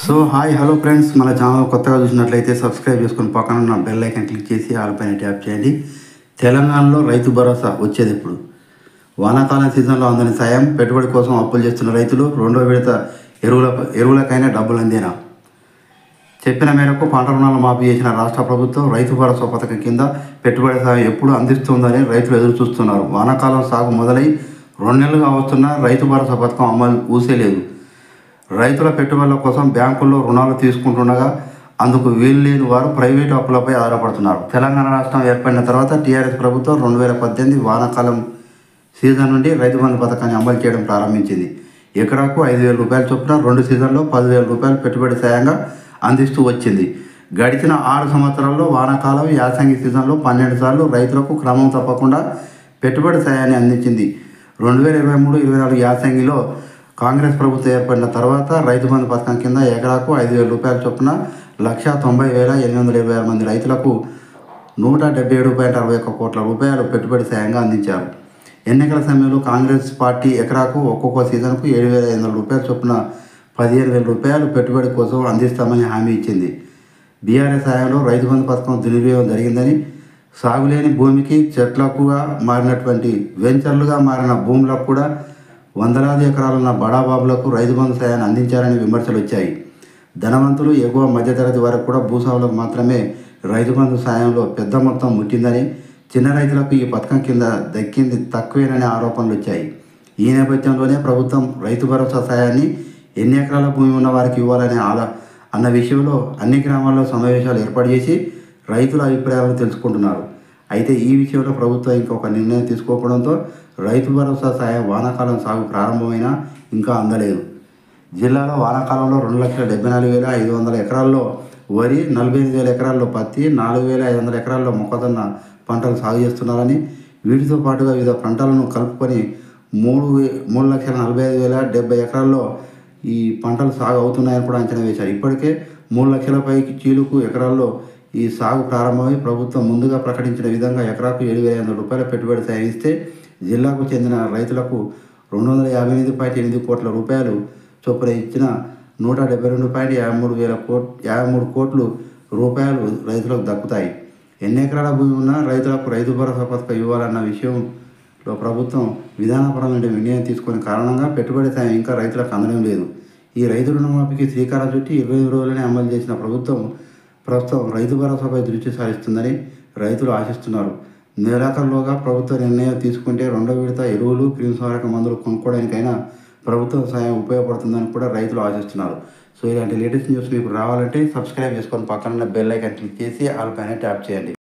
So hi hello friends, మన channel కొత్తగా చూసినట్లయితే సబ్స్క్రైబ్ చేసుకొని పక్కన ఉన్న బెల్ ఐకాన్ క్లిక్ చేసి ఆల్ పైన ట్యాప్ చేయండి. తెలంగాణలో రైతు భరోసా వచ్చేది ఇప్పుడు. వానాకాలం సీజన్లో అందని సాయం, పెట్టుబడి కోసం అప్పులు చేస్తున్న రైతులు రెండో విడత ఎరువులకైనా డబ్బులు అందేనా? చెప్పిన మేరకు పంట రుణాలు మాఫీ చేసిన రాష్ట్ర ప్రభుత్వం రైతు భరోసా పథకం కింద పెట్టుబడి సాయం ఎప్పుడు అందిస్తుందని రైతులు ఎదురు చూస్తున్నారు. వానాకాలం సాగు మొదలై 2 నెలలుగా వస్తున్న రైతు భరోసా పథకం అమలు ఊసేలేదు. రైతుల పెట్టుబడుల కోసం బ్యాంకుల్లో రుణాలు తీసుకుంటుండగా అందుకు వీలు లేని వారు ప్రైవేటు అప్పులపై ఆధారపడుతున్నారు. తెలంగాణ రాష్ట్రం ఏర్పడిన తర్వాత టీఆర్ఎస్ ప్రభుత్వం 2018 వానాకాలం సీజన్ నుండి రైతు బంధు పథకాన్ని అమలు చేయడం ప్రారంభించింది. ఎకరాకు 5,000 రూపాయల చొప్పున 2 సీజన్లో 10,000 రూపాయలు పెట్టుబడి సాయంగా అందిస్తూ వచ్చింది. గడిచిన 6 సంవత్సరాల్లో వానాకాలం, యాసంగి సీజన్లో 12 సార్లు రైతులకు క్రమం తప్పకుండా పెట్టుబడి సాయాన్ని అందించింది. 2023-24 యాసంగిలో కాంగ్రెస్ ప్రభుత్వం ఏర్పడిన తర్వాత రైతు బంధు పథకం కింద ఎకరాకు 5,000 రూపాయల చొప్పున 1,90,826 మంది రైతులకు 177.61 కోట్ల రూపాయలు పెట్టుబడి సాయంగా అందించారు. ఎన్నికల సమయంలో కాంగ్రెస్ పార్టీ ఎకరాకు ఒక్కొక్క సీజన్కు 7,500 రూపాయల చొప్పున 15,000 రూపాయలు పెట్టుబడి కోసం అందిస్తామని హామీ ఇచ్చింది. బీఆర్ఎస్ హయాంలో రైతు బంధు పథకం దుర్వినియోగం జరిగిందని, సాగులేని భూమికి చెట్లకుగా మారినటువంటి వెంచర్లుగా మారిన భూములకు కూడా వందలాది ఎకరాలున్న బడాబాబులకు రైతు బంధు సాయాన్ని అందించారని విమర్శలు వచ్చాయి. ధనవంతులు, ఎగువ మధ్యతరగతి వరకు కూడా భూస్వాములకు మాత్రమే రైతు బంధు సాయంలో పెద్ద మొత్తం ముట్టిందని, చిన్న రైతులకు ఈ పథకం కింద దక్కింది తక్కువేననే ఆరోపణలు వచ్చాయి. ఈ నేపథ్యంలోనే ప్రభుత్వం రైతు భరోసా సాయాన్ని ఎన్ని ఎకరాల భూమి ఉన్న వారికి ఇవ్వాలని అన్న విషయంలో అన్ని గ్రామాల్లో సమావేశాలు ఏర్పాటు చేసి రైతుల అభిప్రాయాలను తెలుసుకుంటున్నారు. అయితే ఈ విషయంలో ప్రభుత్వం ఇంకొక నిర్ణయం తీసుకోకపోవడంతో రైతు భరోసా సాయం వానాకాలం సాగు ప్రారంభమైనా ఇంకా అందలేదు. జిల్లాలో వానాకాలంలో 2,74,500 ఎకరాల్లో వరి, 45,000 ఎకరాల్లో పత్తి, 4,500 ఎకరాల్లో మొక్కజొన్న పంటలు సాగు చేస్తున్నారని, వీటితో పాటుగా వివిధ పంటలను కలుపుకొని 3,40,070 ఎకరాల్లో ఈ పంటలు సాగు అవుతున్నాయని కూడా అంచనా వేశారు. ఇప్పటికే 3 లక్షల పైకి చీలుకు ఎకరాల్లో ఈ సాగు ప్రారంభమై ప్రభుత్వం ముందుగా ప్రకటించిన విధంగా ఎకరాకు 7,500 రూపాయల పెట్టుబడి సాయం ఇస్తే జిల్లాకు చెందిన రైతులకు 258.8 కోట్ల రూపాయలు చొప్పున ఇచ్చిన 172.53 కోట్లు రూపాయలు రైతులకు దక్కుతాయి. ఎన్ని ఎకరాల భూమి ఉన్నా రైతులకు రైతు భరోసా పథకం ఇవ్వాలన్న విషయంలో ప్రభుత్వం విధానపరమైన నిర్ణయం తీసుకునే కారణంగా పెట్టుబడి సాయం ఇంకా రైతులకు అందడం లేదు. ఈ రైతు రుణమాఫీకి శ్రీకారం చుట్టి 20 రోజులనే అమలు చేసిన ప్రభుత్వం ప్రస్తుతం రైతు భరోసాపై దృష్టి సారిస్తుందని రైతులు ఆశిస్తున్నారు. నెలాఖరులోగా ప్రభుత్వ నిర్ణయం తీసుకుంటే రెండో విడత ఎరువులు, క్రిమిసంహారక మందులు కొనుక్కోవడానికైనా ప్రభుత్వ సాయం ఉపయోగపడుతుందని కూడా రైతులు ఆశిస్తున్నారు. సో ఇలాంటి లేటెస్ట్ న్యూస్ మీకు రావాలంటే సబ్స్క్రైబ్ చేసుకొని పక్కన బెల్ ఐకాన్ క్లిక్ చేసి ఆల్ పైన ట్యాప్ చేయండి.